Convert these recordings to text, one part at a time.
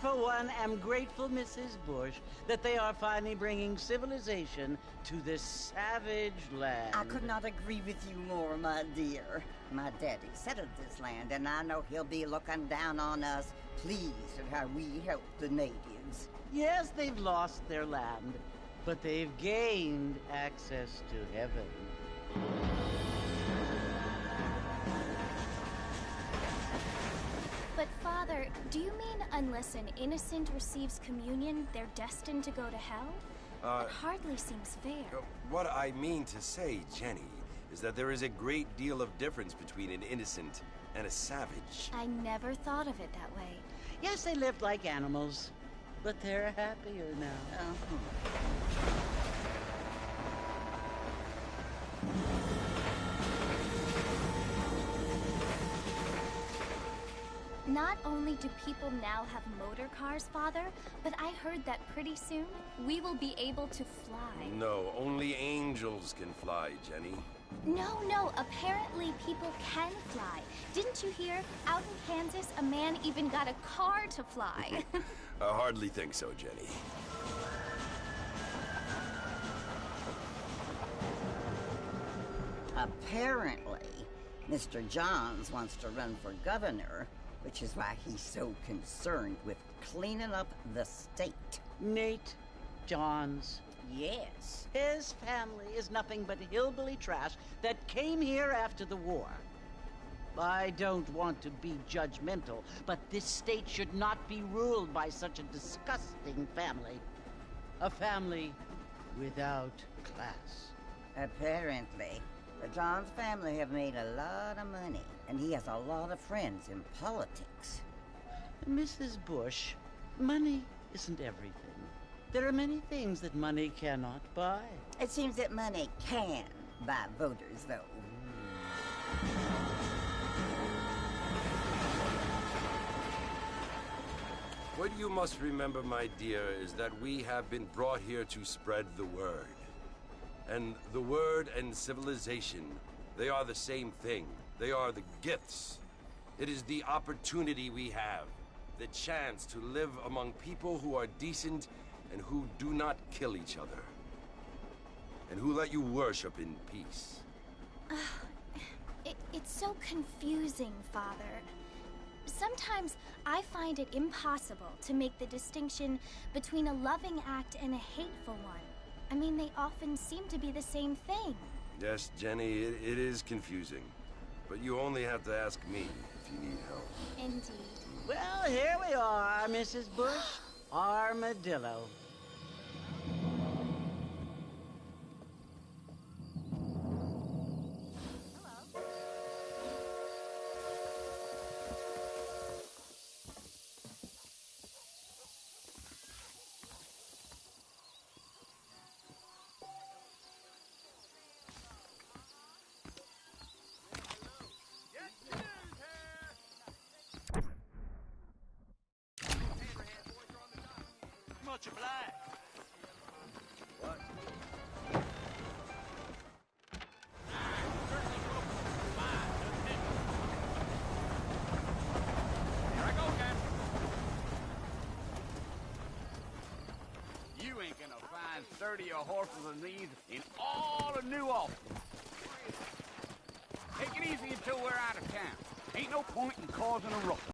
for one, am grateful, Mrs. Bush, that they are finally bringing civilization to this savage land. I could not agree with you more, my dear. My daddy settled this land, and I know he'll be looking down on us, pleased at how we help the natives. Yes, they've lost their land, but they've gained access to heaven. But Father, do you mean unless an innocent receives communion, they're destined to go to hell? That hardly seems fair. What I mean to say, Jenny, is that there is a great deal of difference between an innocent and a savage. I never thought of it that way. Yes, they lived like animals, but they're happier now. Not only do people now have motor cars, Father, but I heard that pretty soon we will be able to fly. No, only angels can fly, Jenny. No, apparently people can fly. Didn't you hear? Out in Kansas, a man even got a car to fly. I hardly think so, Jenny. Apparently, Mr. Johns wants to run for governor, which is why he's so concerned with cleaning up the state. Nate Johns. Yes. His family is nothing but hillbilly trash that came here after the war. I don't want to be judgmental, but this state should not be ruled by such a disgusting family. A family without class. Apparently. The Johns family have made a lot of money, and he has a lot of friends in politics. Mrs. Bush, money isn't everything. There are many things that money cannot buy. It seems that money can buy voters, though. What you must remember, my dear, is that we have been brought here to spread the word. And the word and civilization, they are the same thing. They are the gifts. It is the opportunity we have, the chance to live among people who are decent and who do not kill each other, and who let you worship in peace. It's so confusing, Father. Sometimes I find it impossible to make the distinction between a loving act and a hateful one. I mean, they often seem to be the same thing. Yes, Jenny, it is confusing. But you only have to ask me if you need help. Indeed. Well, here we are, Mrs. Bush. Armadillo. Much obliged. What? Here I go, Captain. You ain't gonna find sturdier horses than these in all of New Albany. Take it easy until we're out of town. Ain't no point in causing a ruckus.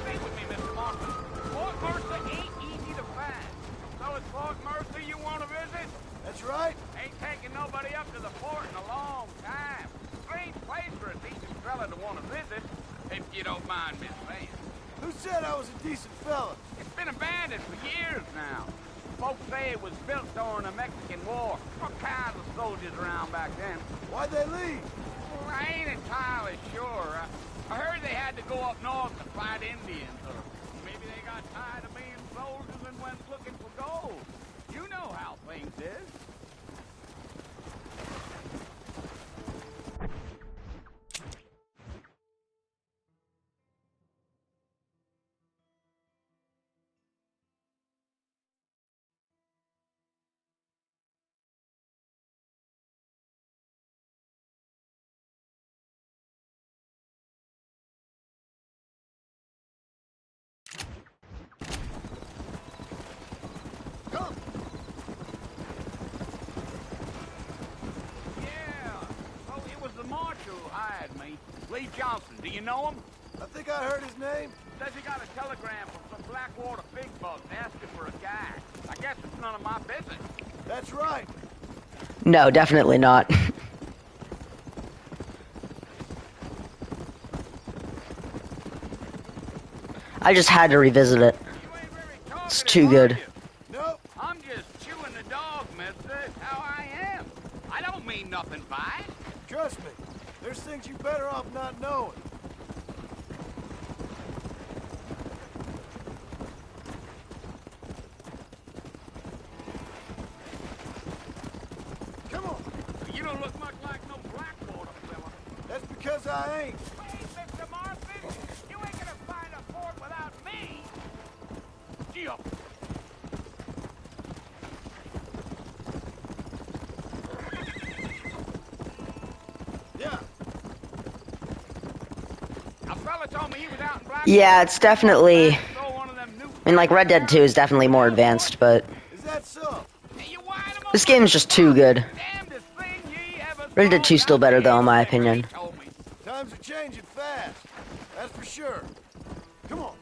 Stay with me, Mr. Martin. Fort Mercer ain't easy to find. So it's Fort Mercer you want to visit? That's right. Ain't taking nobody up to the fort in a long time. Strange place for a decent fella to want to visit, if you don't mind me saying. Who said I was a decent fella? It's been abandoned for years now. Folks say it was built during the Mexican War. All kinds of soldiers around back then. Why'd they leave? Well, I ain't entirely sure. I heard they had to go up north to fight Indians, or maybe they got tired of being soldiers and went looking for gold. You know how things is. Lee Johnson, do you know him? I think I heard his name. Says he got a telegram from some Blackwater big bugs asking for a guy. I guess it's none of my business. That's right. No, definitely not. I just had to revisit it. You ain't really talking It's too good. are you? Nope. I'm just chewing the dog, mister. It's how I am. I don't mean nothing by it. Trust me. There's things you better off not knowing. Come on. You don't look much like no Blackwater fella. That's because I ain't. Wait, Mr. Marston. You ain't gonna find a fort without me. Gee up. Yeah. A fella told me he was out in Blackwater. Yeah, it's definitely... Stole one of them new I mean, like, Red Dead 2 is definitely more advanced, but... Is that so? Hey, you wind 'em This up game's just too good. damnedest thing ye ever Red Dead 2 's still better, though, in my saw. opinion. He told me. Times are changing fast. That's for sure. Come on.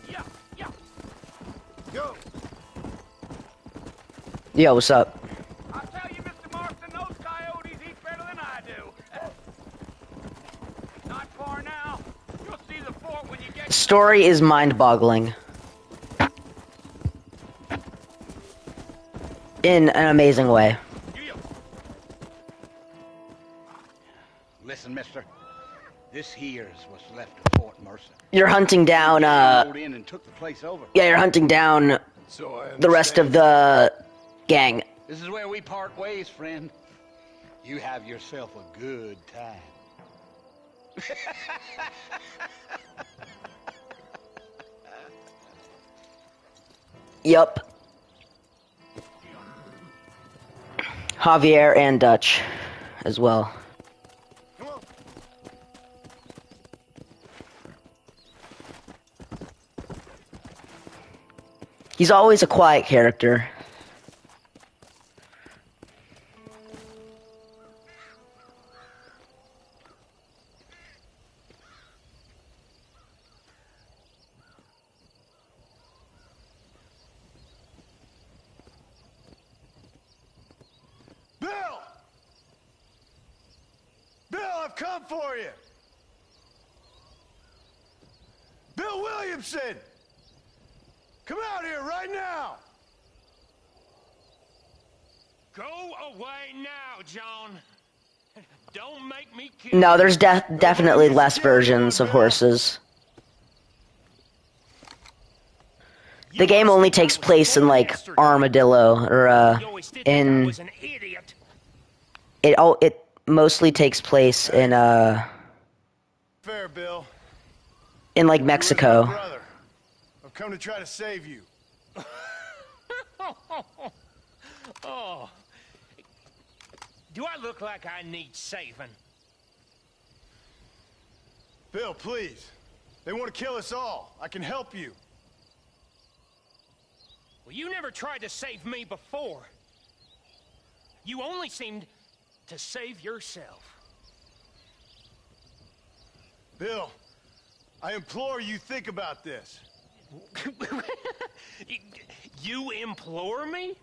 Yeah, yeah. Go. Yo, what's up? I'll tell you, Mr. Marston, those coyotes eat better than I do. Not far now. You'll see the fort when you get... Story is mind-boggling. In an amazing way. Listen, mister. This here's what's left of Fort Mercer. You're hunting down, Rode in and took the place over. Yeah, you're hunting down So I the rest of the gang. This is where we part ways, friend. You have yourself a good time. Yup. Javier and Dutch as well. Come on. He's always a quiet character. Bill! Bill, I've come for you! Bill Williamson! Come out here right now! Go away now, John. Don't make me kill No, there's definitely less versions of horses. The game only takes place in, like, Armadillo, or, in... was an idiot. It mostly takes place in, Fair, Bill. in, like, You were my Mexico. brother. I've come to try to save you. Oh. Do I look like I need saving? Bill, please. They want to kill us all. I can help you. Well, you never tried to save me before. You only seemed to save yourself. Bill, I implore you think about this. You implore me?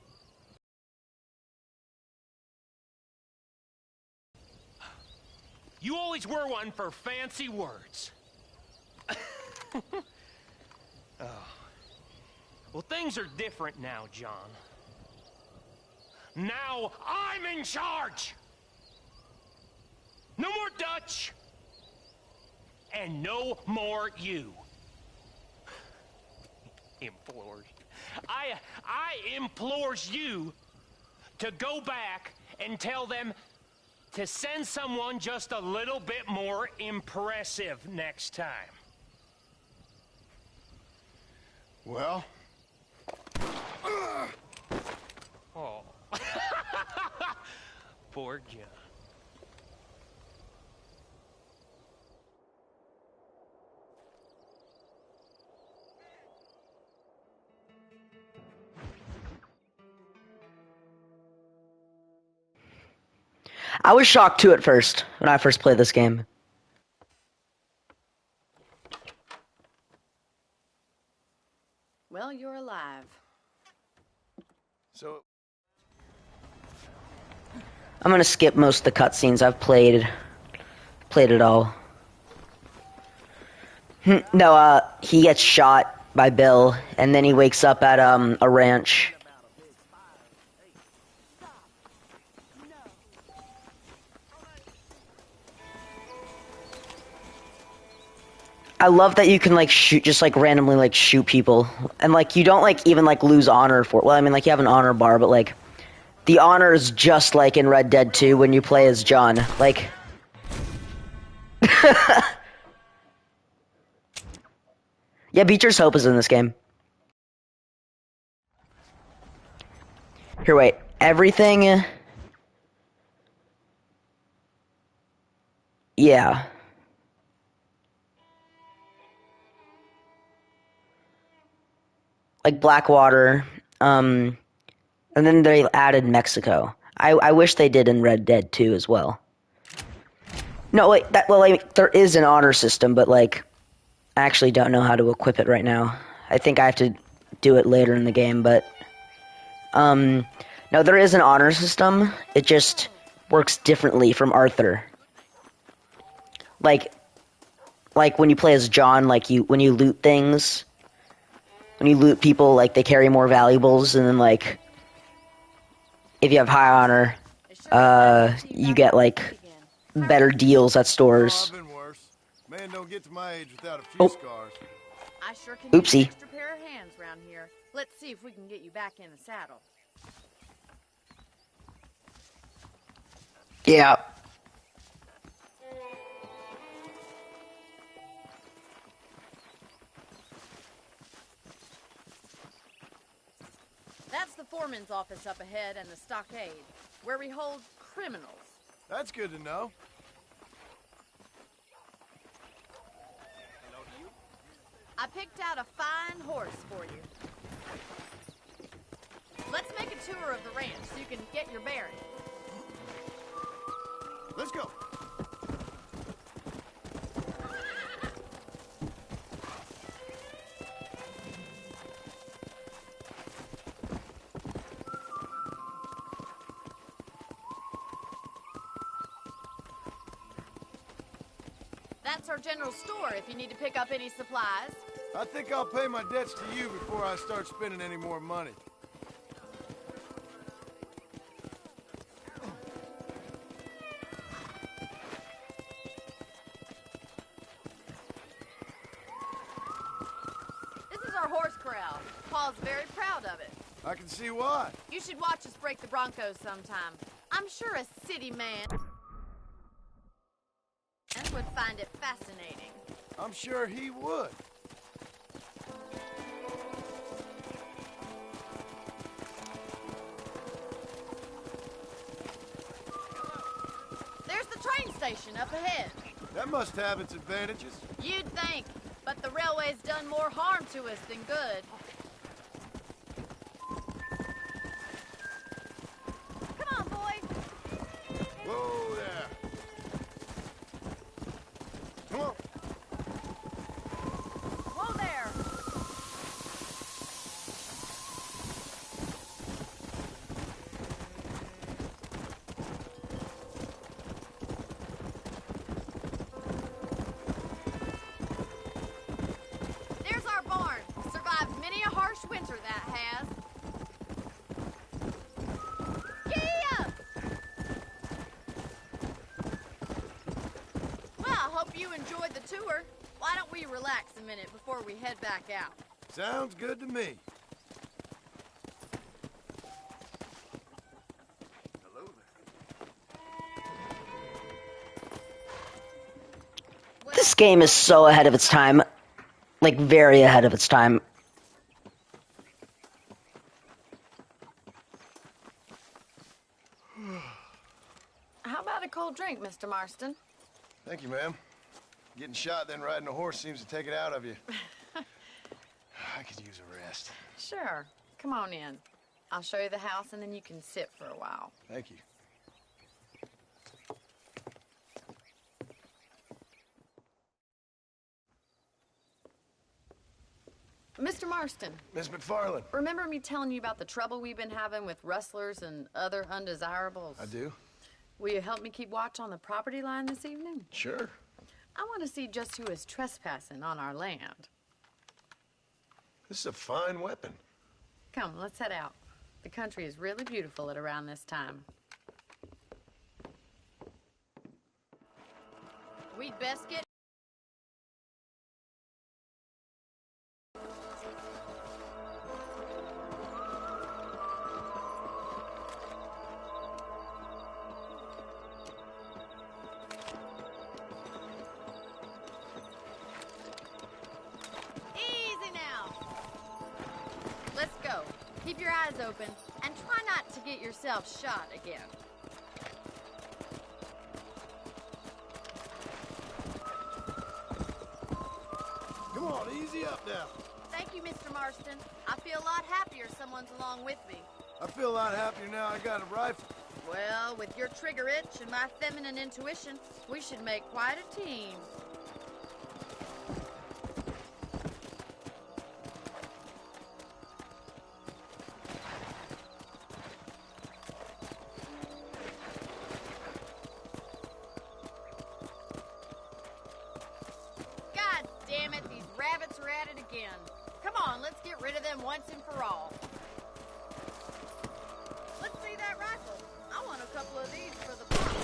You always were one for fancy words. Oh. Well, things are different now, John. Now I'm in charge! No more Dutch! And no more you. Implores. I implores you to go back and tell them to send someone just a little bit more impressive next time. Well? Oh. Poor John. I was shocked too at first when I first played this game. Well, you're alive. So, I'm gonna skip most of the cutscenes. I've played it all. No, he gets shot by Bill, and then he wakes up at a ranch. I love that you can like shoot, just like randomly like shoot people, and like you don't like even like lose honor for it. Well, I mean like you have an honor bar, but like the honor is just like in Red Dead 2 when you play as John. Like yeah, Beecher's Hope is in this game. Here, wait. Everything. Yeah. Like Blackwater, and then they added Mexico. I wish they did in Red Dead 2 as well. No, wait, like, there is an honor system, but, like, I actually don't know how to equip it right now. I think I have to do it later in the game, but, no, there is an honor system. It just works differently from Arthur. Like when you play as John, like, when you loot things, when you loot people, like, they carry more valuables, and then, like, if you have high honor, you get, like, better deals at stores. I've been worse. Man don't get to my age without a few scars. I sure can Oopsie. use an extra pair of hands around here. Let's see if we can get you back in the saddle. Yeah. That's the foreman's office up ahead and the stockade, where we hold criminals. That's good to know. I picked out a fine horse for you. Let's make a tour of the ranch so you can get your bearings. Let's go. That's our general store if you need to pick up any supplies. I think I'll pay my debts to you before I start spending any more money. This is our horse corral. Paul's very proud of it. I can see why. You should watch us break the Broncos sometime. I'm sure a city man would find it fascinating. I'm sure he would. There's the train station up ahead. That must have its advantages. You'd think, but the railway's done more harm to us than good. Come on, boys. Whoa there. Come on. Whoa there. There's our barn. Survived many a harsh winter, that has. Gee up! Well, I hope you enjoyed the tour. Why don't we relax a minute before we head back out? Sounds good to me. This game is so ahead of its time. Like, very ahead of its time. How about a cold drink, Mr. Marston? Thank you, ma'am. Getting shot then riding a horse seems to take it out of you. I could use a rest. Sure. Come on in. I'll show you the house and then you can sit for a while. Thank you. Mr. Marston, Miss McFarland. remember me telling you about the trouble we've been having with rustlers and other undesirables? I do. Will you help me keep watch on the property line this evening? Sure. I want to see just who is trespassing on our land. This is a fine weapon. Come, let's head out. The country is really beautiful at around this time. We'd best get... Easy now. Let's go. Keep your eyes open and try not to get yourself shot again. Come on, easy up now. Thank you, Mr. Marston. I feel a lot happier someone's along with me. I feel a lot happier now I got a rifle. Well, with your trigger itch and my feminine intuition, we should make quite a team. God damn it, these rabbits are at it again. Come on, let's get rid of them once and for all. Let's see that rifle. I want a couple of these for the box.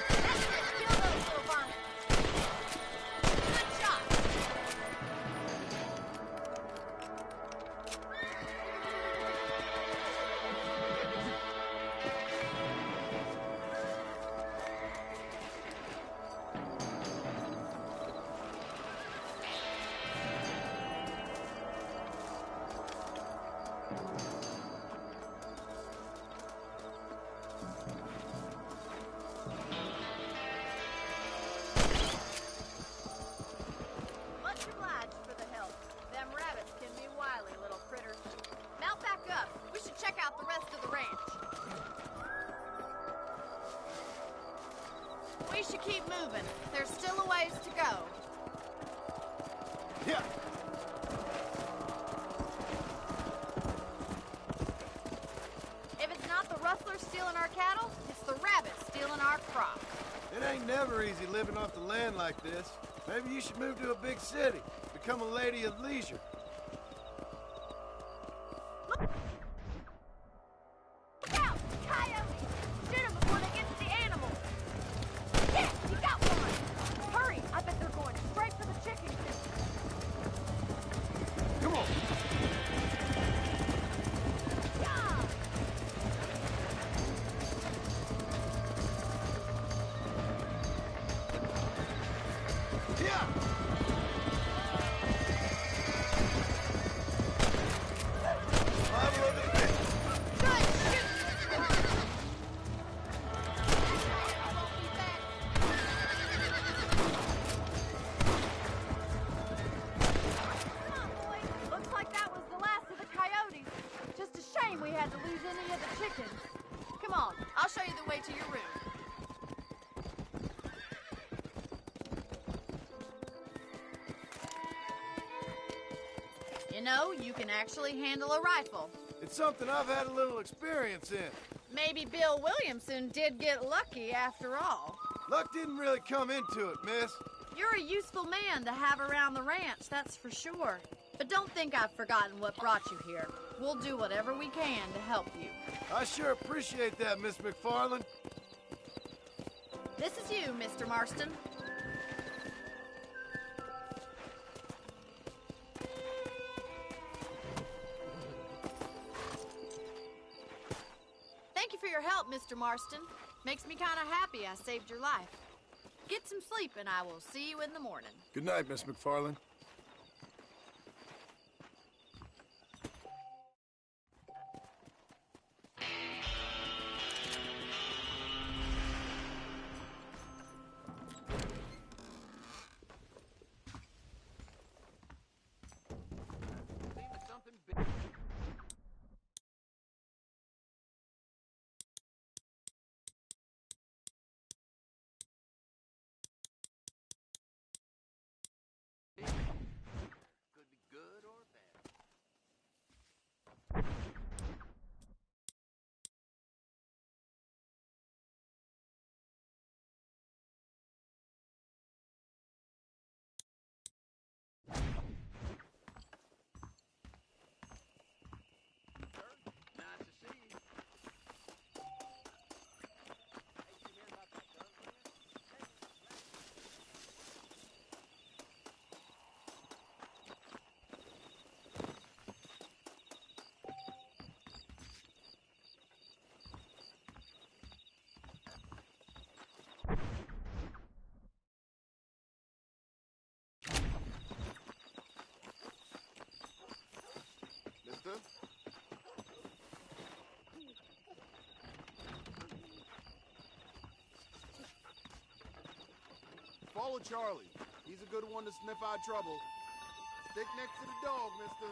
That's it, kill those little varmints. Good shot. Much obliged for the help. Them rabbits can be wily little critters. Mount back up. We should check out the rest of the ranch. We should keep moving. There's still a ways to go. Yeah. If it's not the rustlers stealing our cattle, it's the rabbits stealing our crops. It ain't never easy living off the land like this. Maybe you should move to a big city. Become a lady of leisure. Look out! Coyotes! Shoot them before they get to the animals! Yeah, you got one! Hurry! I bet they're going straight for the chicken coop. Come on. Yeah! Yeah. Liable over the pit. Good shooting! I won't be back. Come on, boys. Looks like that was the last of the coyotes. Just a shame we had to lose any of the chickens. Come on, I'll show you the way to your room. You know, you can actually handle a rifle. It's something I've had a little experience in. Maybe Bill Williamson did get lucky after all. Luck didn't really come into it, miss. You're a useful man to have around the ranch, that's for sure. But don't think I've forgotten what brought you here. We'll do whatever we can to help you. I sure appreciate that, Miss McFarland. This is you, Mr. Marston. Thank you for your help, Mr. Marston. Makes me kind of happy I saved your life. Get some sleep and I will see you in the morning. Good night, Miss McFarland. Follow Charlie. He's a good one to sniff out trouble. Stick next to the dog, mister.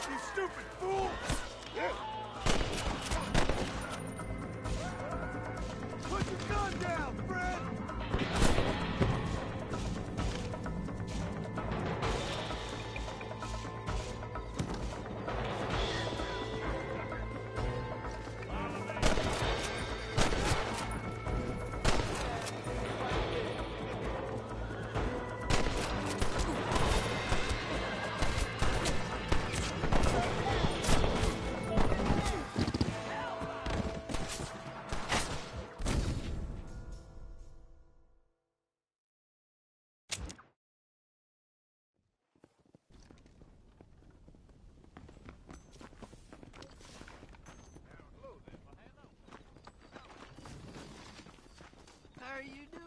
You stupid fool! Put your gun down, Fred! How are you doing?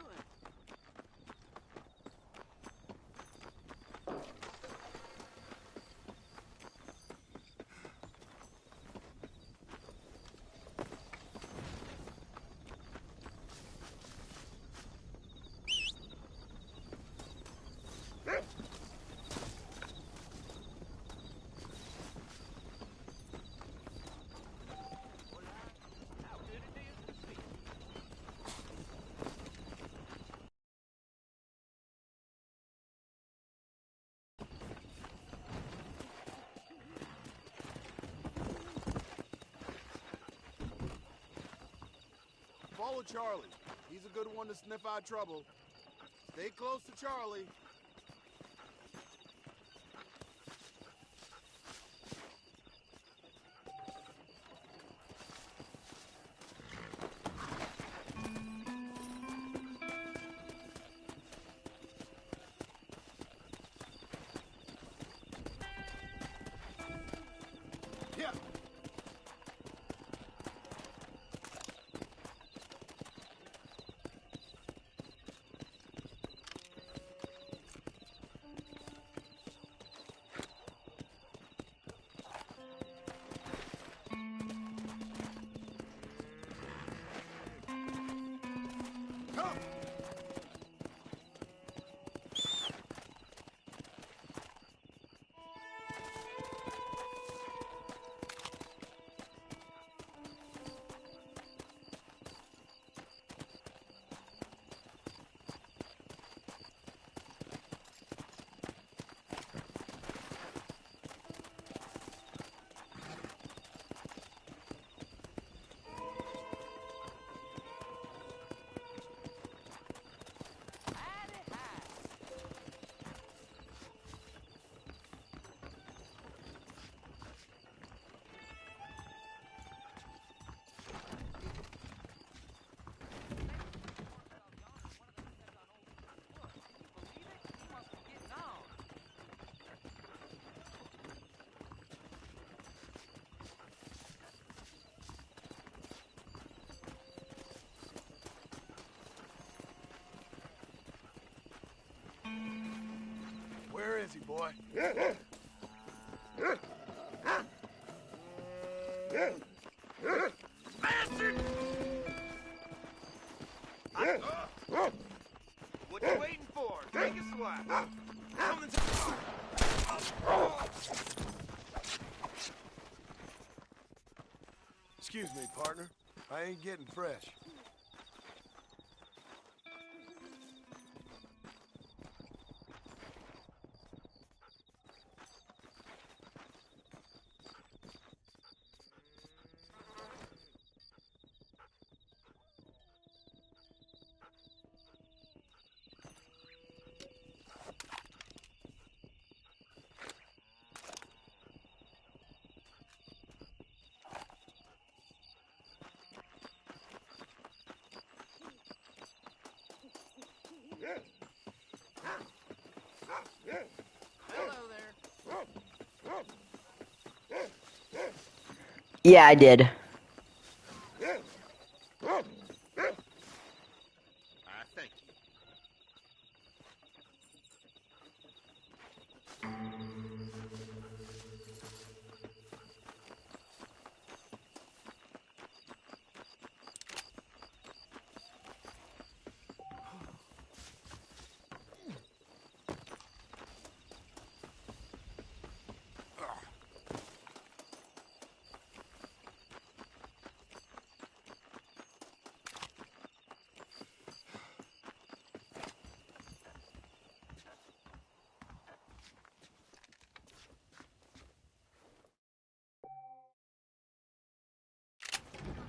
Follow Charlie. He's a good one to sniff out trouble. Stay close to Charlie. Yeah. Come. Where is he, boy? Bastard! Would Excuse me, partner. I ain't getting fresh. Hello there. Yeah, I did. Thank you.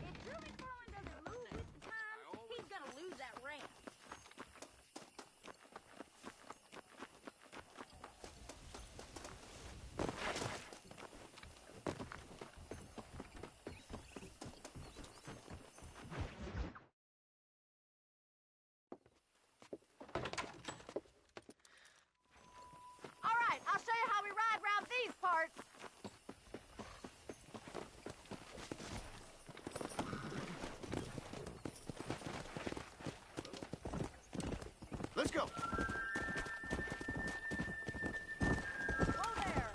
If Julie Carlin doesn't move this time, he's gonna lose that ramp. All right, I'll show you how we ride around these parts. Let's go. Whoa there.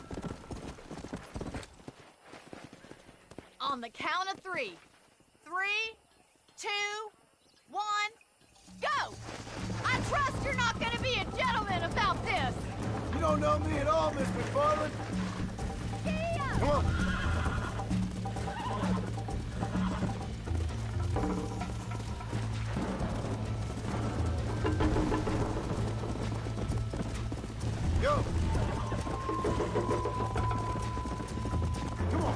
On the count of 3. 3, 2, 1, go! I trust you're not gonna be a gentleman about this. You don't know me at all, Miss McFarland. Yeah. Come on. Go. Come on.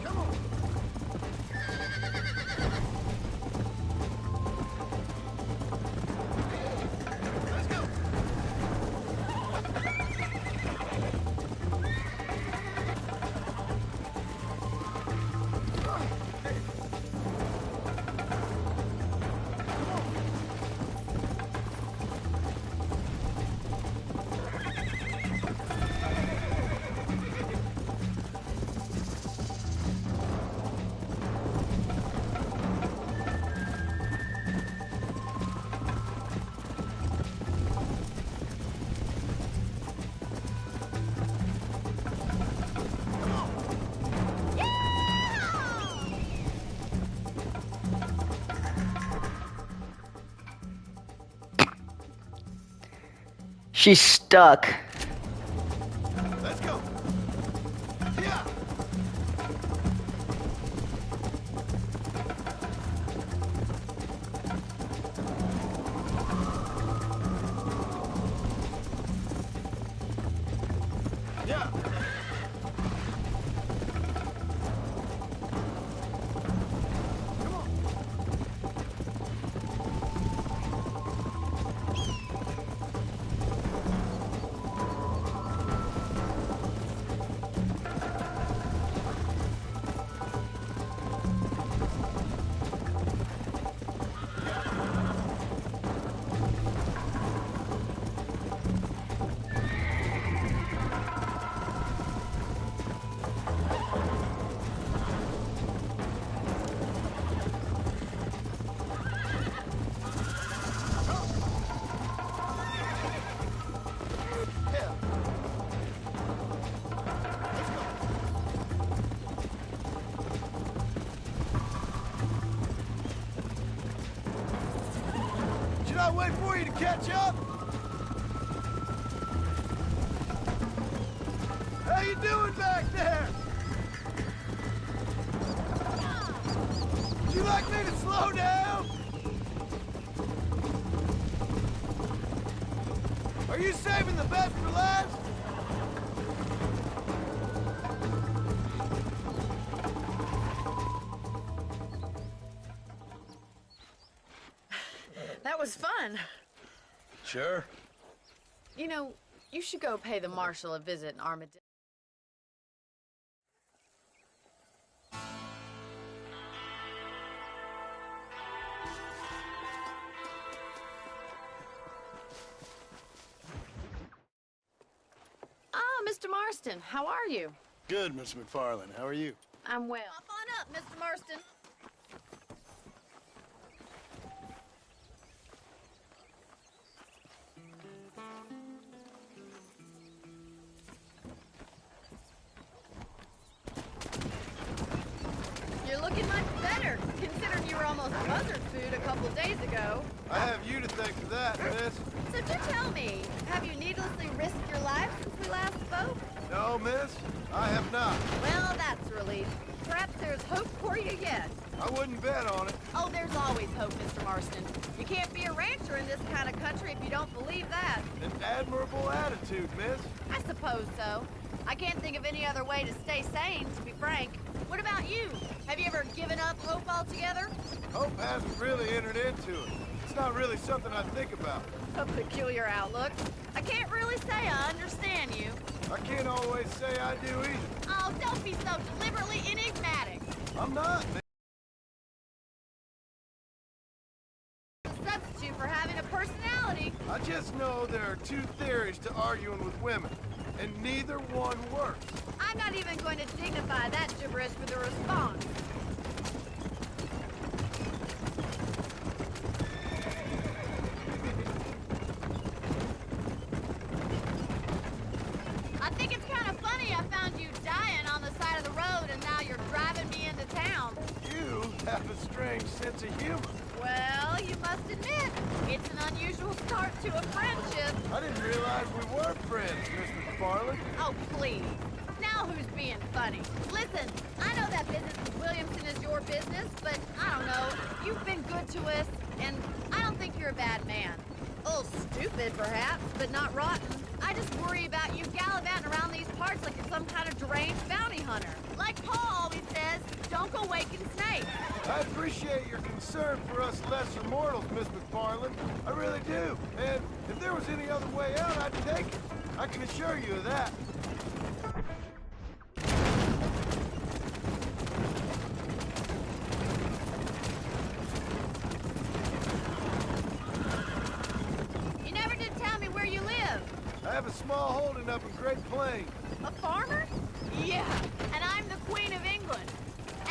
Come on. Let's go. She's stuck. Let's go. Yeah. Yeah. Come on. I wait for you to catch up? How you doing back there? Would you like me to slow down? Are you saving the best for last? That was fun. Sure. You know, you should go pay the marshal a visit in Armadillo. Ah, Mr. Marston, how are you? Good, Mr. McFarland. How are you? I'm well. Hop on up, Mr. Marston. You're looking much better, considering you were almost buzzard food a couple days ago. I have you to thank for that, miss. So do tell me, have you needlessly risked your life since we last spoke? No, miss, I have not. Well, that's a relief. Perhaps there's hope for you yet. I wouldn't bet on it. Oh, there's always hope, Mr. Marston. You can't be a rancher in this kind of country if you don't believe that. An admirable attitude, miss. I suppose so. I can't think of any other way to stay sane, to be frank. What about you? Have you ever given up hope altogether? Hope hasn't really entered into it. It's not really something I think about. A peculiar outlook. I can't really say I understand you. I can't always say I do either. Oh, don't be so deliberately enigmatic. I'm not, miss. A substitute for having a personality. I just know there are two theories to arguing with women, and neither one works. I'm not even going to dignify that gibberish with a response. I think it's kind of funny I found you dying on the side of the road and now you're driving me into town. You have a strange sense of humor. Well, you must admit, it's an unusual start to a friendship. I didn't realize we were friends, Mr. McFarland. Oh, please. Now who's being funny? Listen, I know that business with Williamson is your business, but I don't know. You've been good to us, and I don't think you're a bad man. A little stupid, perhaps, but not rotten. I just worry about you gallivanting around these parts like you're some kind of deranged bounty hunter. Like Paul always says, don't go waking snakes. I appreciate your concern for us lesser mortals, Miss McFarland. I really do. And if there was any other way out, I'd take it. I can assure you of that. You never did tell me where you live. I have a small holding up in Great Plains. A farmer? Yeah, and I'm the Queen of England.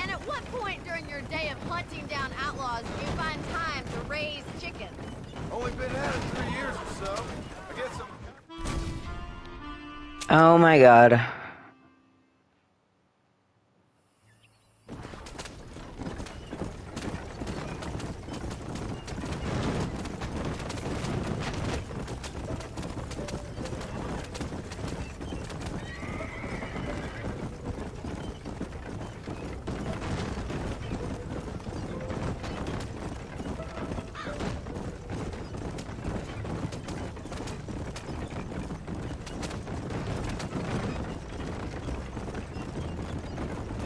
And at what point during your day of hunting down outlaws do you find time to raise chickens? Only been at it 3 years or so. I guess I'm... Oh my god.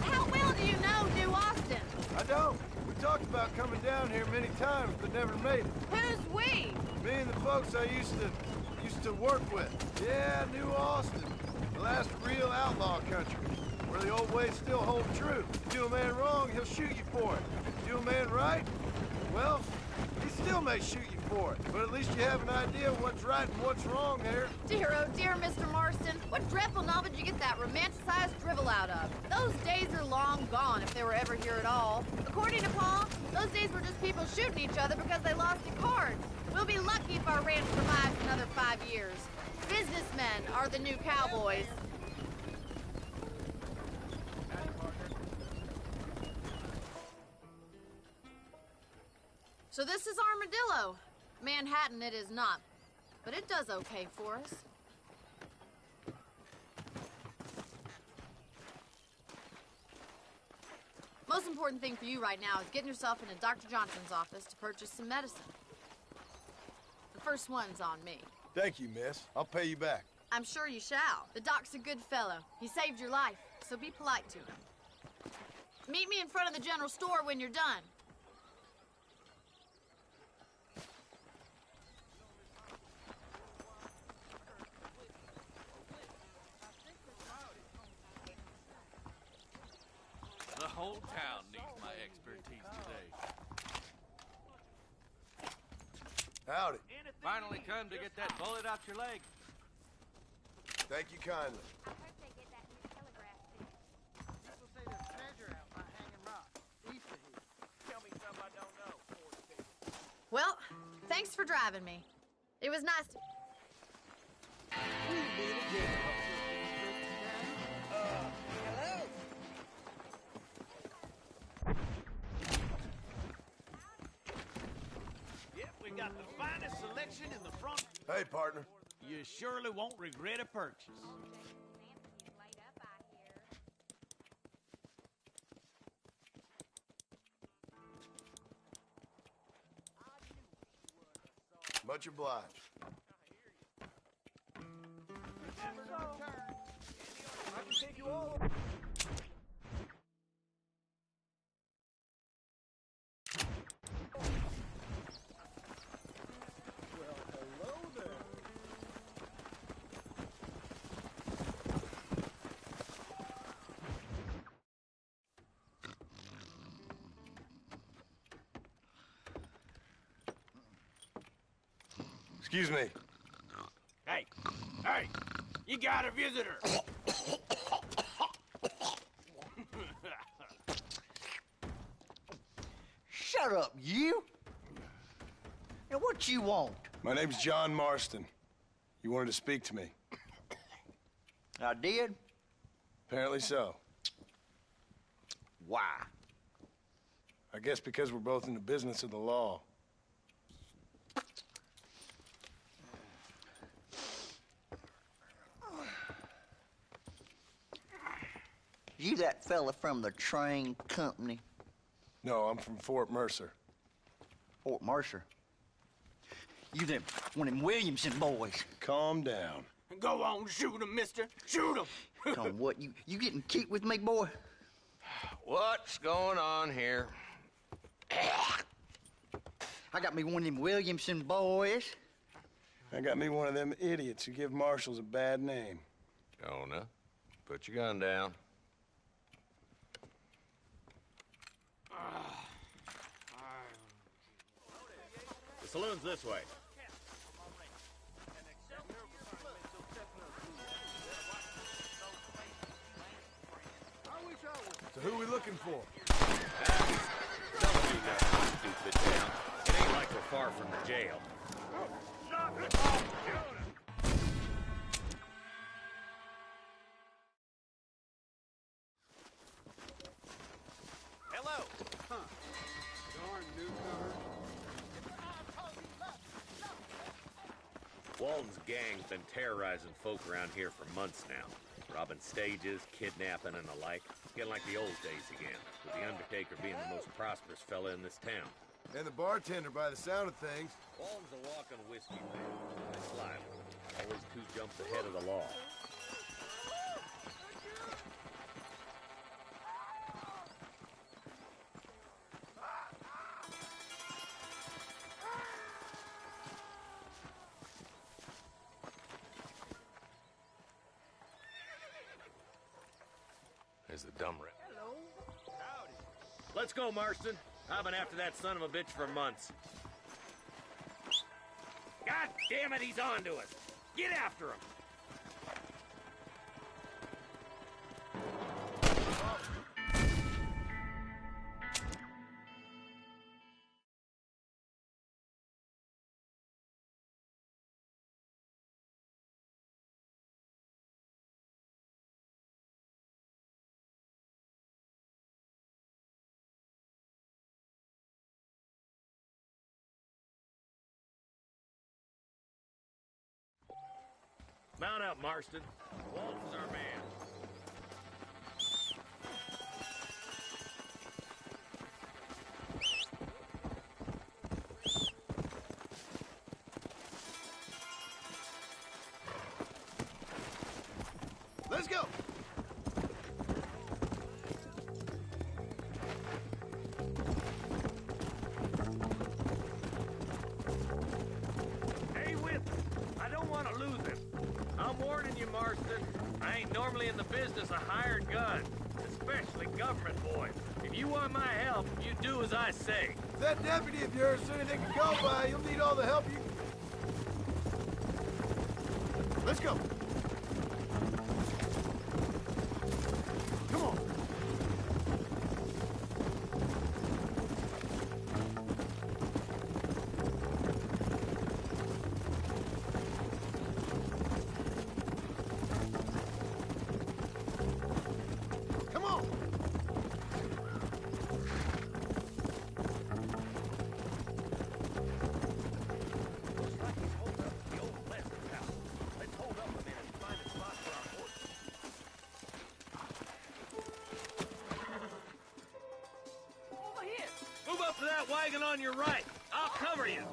How well do you know New Austin? I don't. We talked about coming down here many times, but never made it. Who's we? Me and the folks I used to work with. Yeah, New Austin. The last real outlaw country, where the old ways still hold true. Do a man wrong, he'll shoot you for it. Do a man right, well, he still may shoot you for it. But at least you have an idea of what's right and what's wrong there. Dear, oh dear, Mr. Marston. What dreadful novel did you get that romanticized drivel out of? Those days are long gone, if they were ever here at all. According to Paul, those days were just people shooting each other because they lost at cards. We'll be lucky if our ranch survives another 5 years. Businessmen are the new cowboys. So this is Armadillo. Manhattan it is not, but it does okay for us. Most important thing for you right now is getting yourself into Dr. Johnson's office to purchase some medicine. The first one's on me. Thank you, miss. I'll pay you back. I'm sure you shall. The doc's a good fellow. He saved your life, so be polite to him. Meet me in front of the general store when you're done. The whole town needs my expertise today. Howdy. Finally come to get that bullet out your leg. Thank you kindly. I hope they get that new telegraph fixed. People say there's treasure out by Hanging Rock, east of here. Tell me something I don't know. Well, thanks for driving me. It was nice to... Hello? Yep, we got the finest selection in the front. Hey, partner. You surely won't regret a purchase. Samson is laid up, I hear. Much obliged. I can take you all. Well, hello there. Excuse me. Hey, you got a visitor. Shut up, you! Now, what you want? My name's John Marston. You wanted to speak to me. I did? Apparently so. Why? I guess because we're both in the business of the law. You that fella from the train company? No, I'm from Fort Mercer. Fort Mercer? You them one of them Williamson boys? Calm down. Go on, shoot him, mister. Shoot him. Come what, you getting cute with me, boy? What's going on here? I got me one of them Williamson boys. I got me one of them idiots who give marshals a bad name. Jonah, put your gun down. The saloon's this way. So who are we looking for? Some of you guys are stupid town. It ain't like we're far from the jail. Hello. Darn newcomer. Walton's gang's been terrorizing folk around here for months now. Robbing stages, kidnapping, and the like. Getting like the old days again, with the Undertaker being the most prosperous fella in this town. And the bartender, by the sound of things. Walton's a walking whiskey man. And sly with him. Always 2 jumps ahead of the law. There's the dumb rat. Hello. Howdy. Let's go, Marston. I've been after that son of a bitch for months. God damn it, he's on to us. Get after him. Mount up, Marston. Walton's our man. Let's go! Stay with him. I don't want to lose him. I'm warning you, Marston. I ain't normally in the business of hired guns, especially government boys. If you want my help, you do as I say. If that deputy of yours is anything to go by, you'll need all the help you... Let's go! Come on! Come on! Looks like he's holed up at the old Lester's house. Let's hold up a minute and find a spot for our horses. Over here! Move up to that wagon on your right. I'll cover you.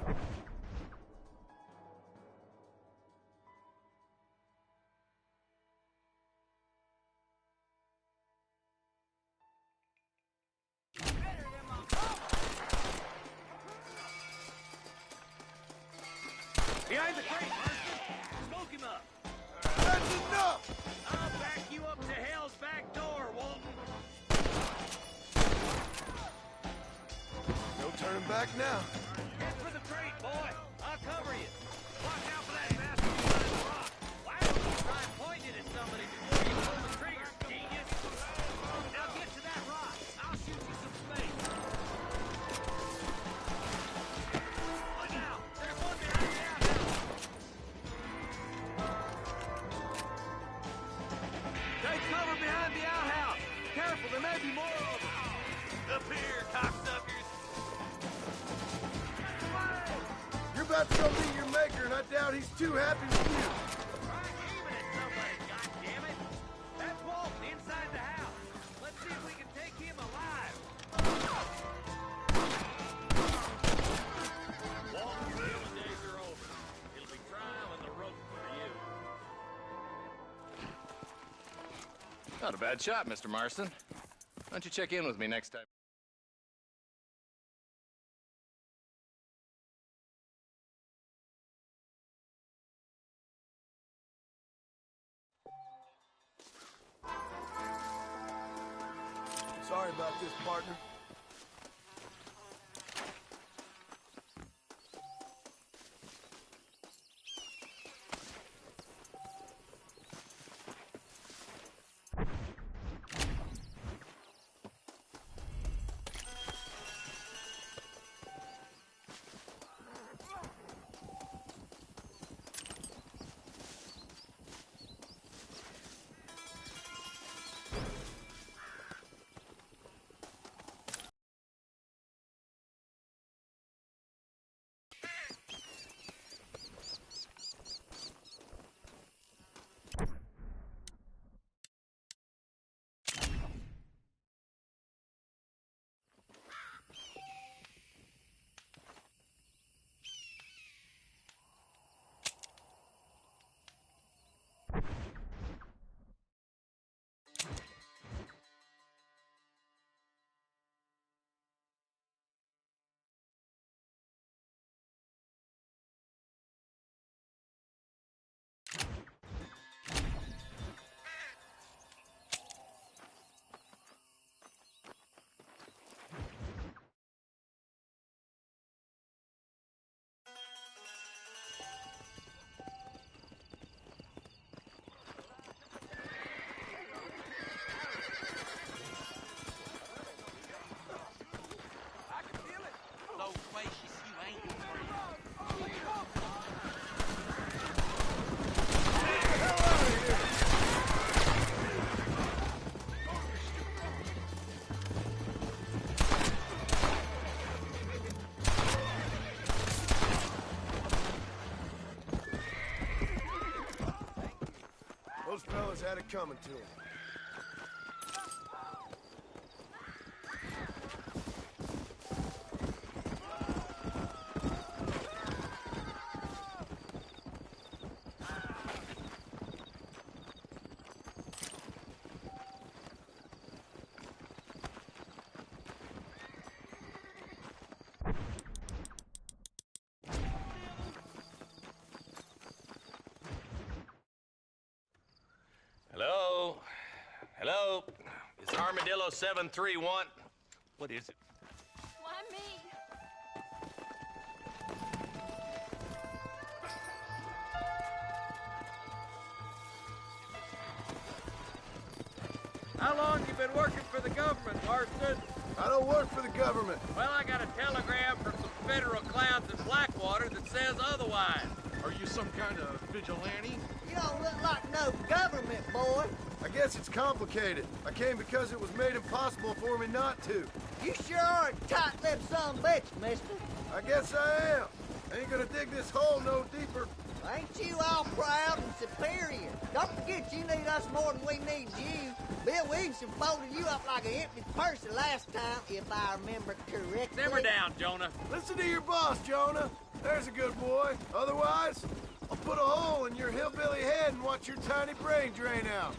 Behind the crate, Marston! Smoke him up! That's enough! I'll back you up to hell's back door, Walton! No turning back now. Head for the crate, boy! I'll cover you! Watch out for that bastard behind the rock! Why don't you try and point it at somebody before you pull the trigger, genius? Now get to that rock! I'll shoot you some space! Look out! There's one behind the outhouse! Take cover behind the outhouse! Careful, there may be more of them! Up here, cocksuckers! You're about to go meet your maker, and I doubt he's too happy with you. Right, aim it at somebody, goddammit! That's Walton inside the house. Let's see if we can take him alive. Walton, your killing days are over. It'll be trial and the rope for you. Not a bad shot, Mr. Marston. Why don't you check in with me next time? Sorry about this, partner. coming to him. Hello? Hello? Is Armadillo 731? What is it? Why me? How long you been working for the government, Marston? I don't work for the government. Well, I got a telegram from some federal clowns in Blackwater that says otherwise. Are you some kind of vigilante? You don't look like no government, boy. I guess it's complicated. I came because it was made impossible for me not to. You sure are a tight-lipped son of a bitch, mister. I guess I am. I ain't gonna dig this hole no deeper. Ain't you all proud and superior? Don't forget you need us more than we need you. Bill Williamson folded you up like an empty purse the last time, if I remember correctly. Simmer down, Jonah. Listen to your boss, Jonah. There's a good boy. Otherwise, I'll put a hole in your hillbilly head and watch your tiny brain drain out.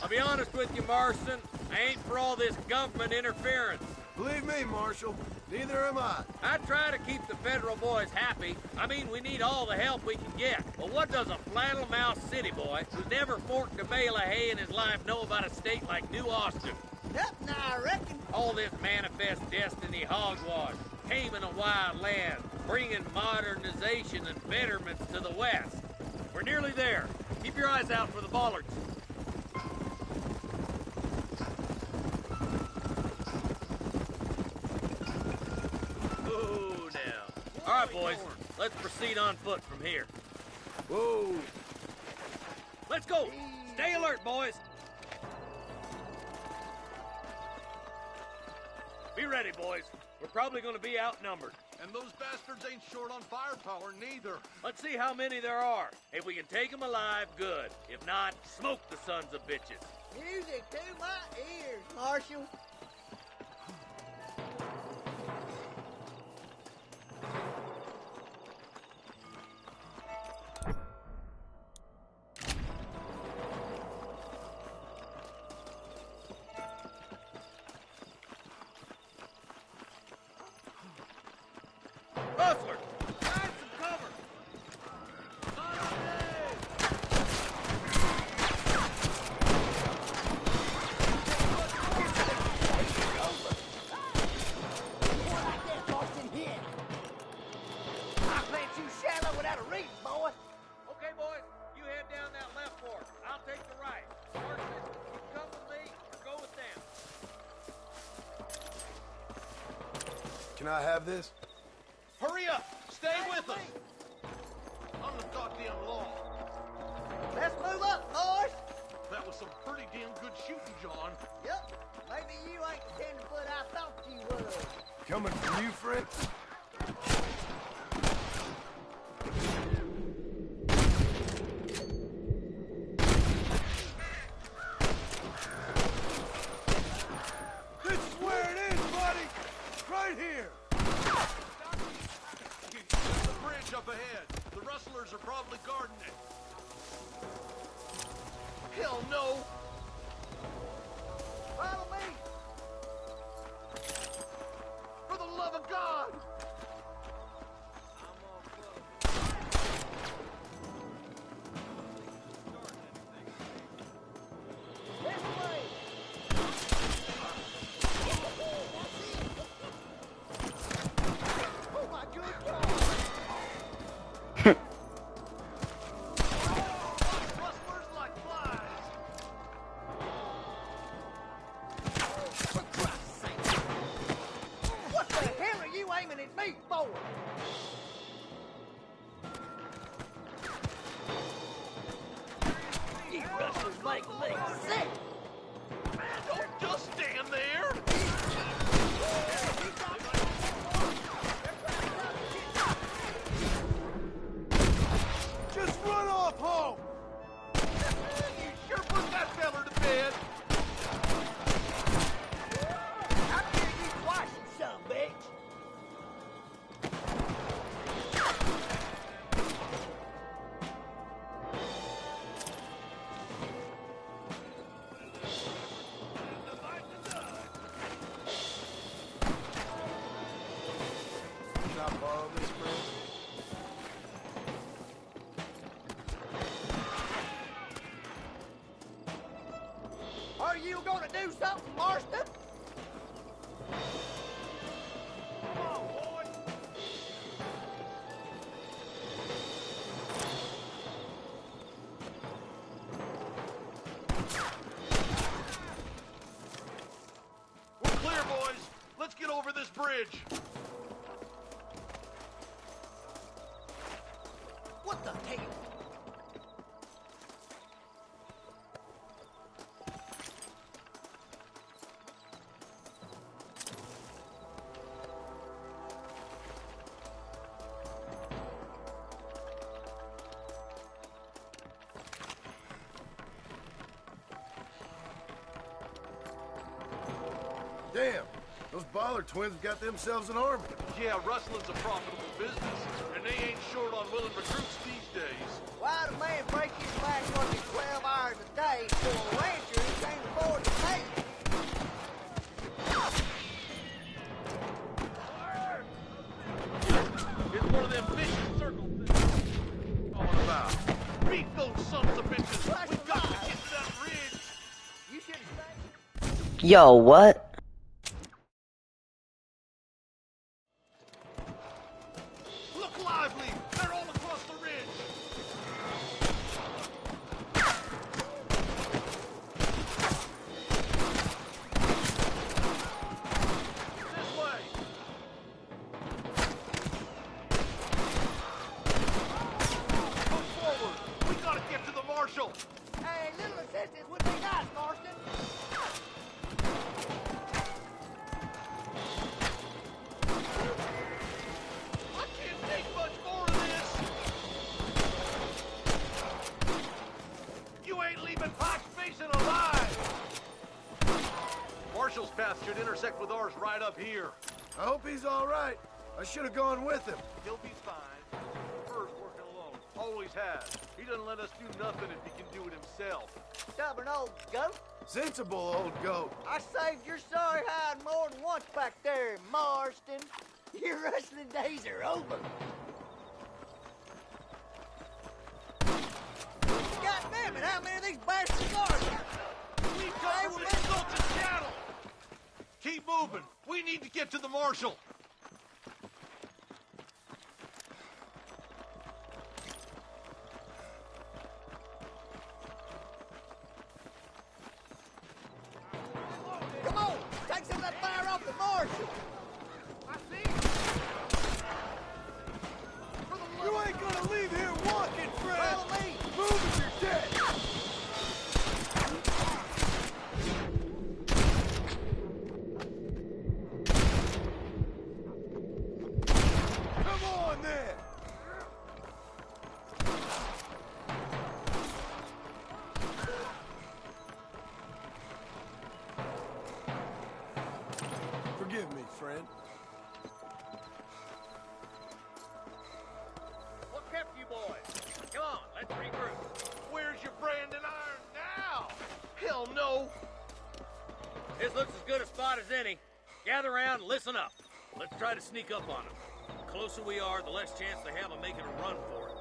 I'll be honest with you, Marston. I ain't for all this government interference. Believe me, Marshal, neither am I. I try to keep the federal boys happy. I mean, we need all the help we can get. But what does a flannel-mouthed city boy who's never forked a bale of hay in his life know about a state like New Austin? Nothing, I reckon. All this manifest destiny hogwash, taming a wild land, bringing modernization and betterments to the West. We're nearly there. Keep your eyes out for the bollards. Ooh, now. All right, boys. Let's proceed on foot from here. Whoa. Let's go. Stay alert, boys. Be ready, boys. We're probably going to be outnumbered. And those bastards ain't short on firepower, neither. Let's see how many there are. If we can take them alive, good. If not, smoke the sons of bitches. Music to my ears, Marshal. Hustler! Find some cover! I plant you shallow without a reason, boy. Okay, boys, you head down that left fork. I'll take the right. Marston, you come with me or go with them. Can I have this? Hurry up! Stay with us! On the goddamn law. Let's move up, boys. That was some pretty damn good shooting, John. Yep. Maybe you ain't the tenderfoot I thought you was. Coming from you, friend? This is where it is, buddy! Right here! There's a bridge up ahead. The rustlers are probably guarding it. Hell no! Follow me. For the love of God! This way. Oh my good God! Rustlers like flies! For Christ's sake. What the hell are you aiming at me for? You rustlers make me sick. Don't just stand there! Just you gonna do something, Marston? Come on, boy. We're clear, boys. Let's get over this bridge. What the hell? Damn, those Baller twins have got themselves an army. Yeah, rustling's a profitable business, and they ain't short on willing recruits these days. Why'd a man break his back working 12 hours a day for a rancher who can't afford to pay him? It's one of them vicious circle things. All about. Beat those sons of bitches. We got to get to that ridge. You should have stayed. Yo, what? Look lively. They're all across the ridge. This way. Come forward. We gotta get to the marshal. Hey, little assistance would be nice, Marston. I can't take much more of this. You ain't leaving Potts Basin alive. Marshall's path should intersect with ours right up here. I hope he's all right. I should have gone with him. He'll be fine. Fur's working alone. Always has. He doesn't let us do nothing if he can do it himself. Stubborn old goat. Sensible old goat. I saved your sorry hide more than once back there, Marston. Your rustling days are over. God damn it, how many of these bastards are there? We got to insulted cattle. Keep moving. We need to get to the marshal. Come on, take some of that fire off the marshal. I see. You ain't gonna leave here walking, Fred. Follow me. Move if you're dead. Come on, then. Forgive me, friend. What kept you boys? Come on, let's regroup. Where's your branding iron now? Hell no. This looks as good a spot as any. Gather around and listen up. Let's try to sneak up on them. The closer we are, the less chance they have of making a run for it.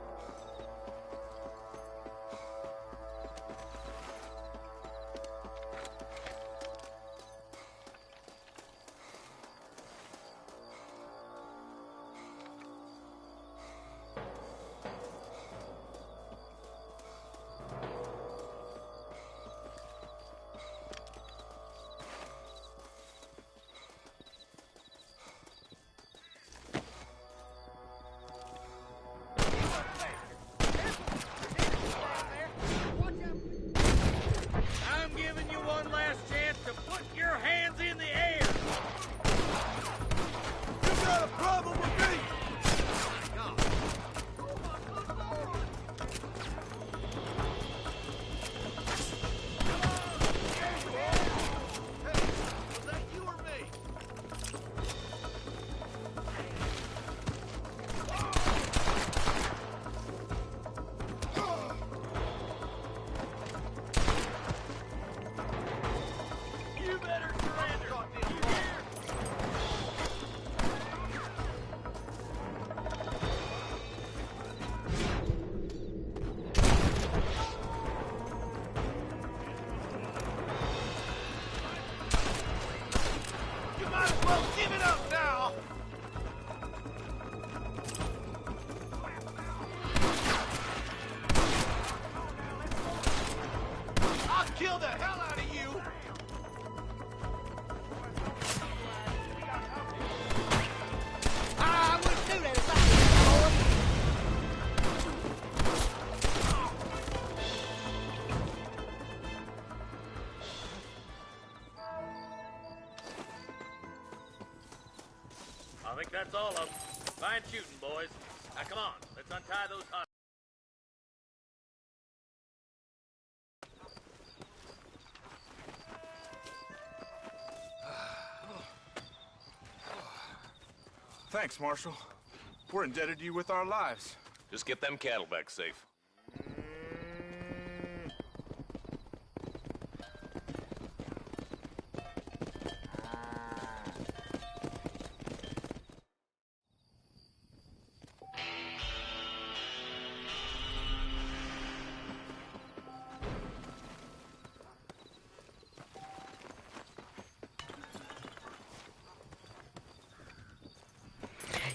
kill the hell out of you! I wouldn't do that if I was you, boy. I think that's all of them. Fine shooting, boys. Now come on, let's untie those hunters. Thanks, Marshal. We're indebted to you with our lives. Just get them cattle back safe.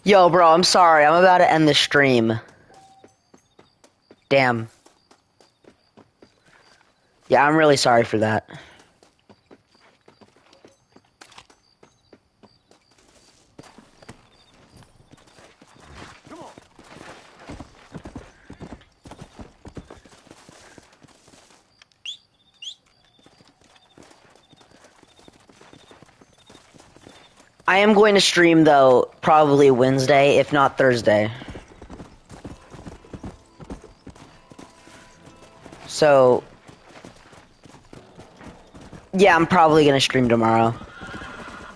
Yo, bro, I'm sorry. I'm about to end the stream. Damn. Yeah, I'm really sorry for that. I am going to stream, though, probably Wednesday, if not Thursday. So, yeah, I'm probably going to stream tomorrow.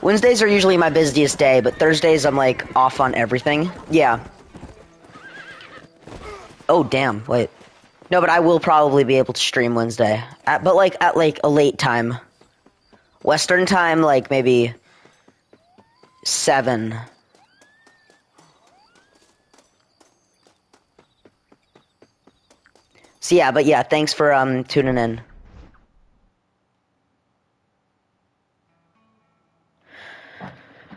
Wednesdays are usually my busiest day, but Thursdays I'm, like, off on everything. Yeah. Oh, damn, wait. No, but I will probably be able to stream Wednesday. But, like, at, like, a late time. Western time, like, maybe 7. So yeah, but yeah, thanks for tuning in.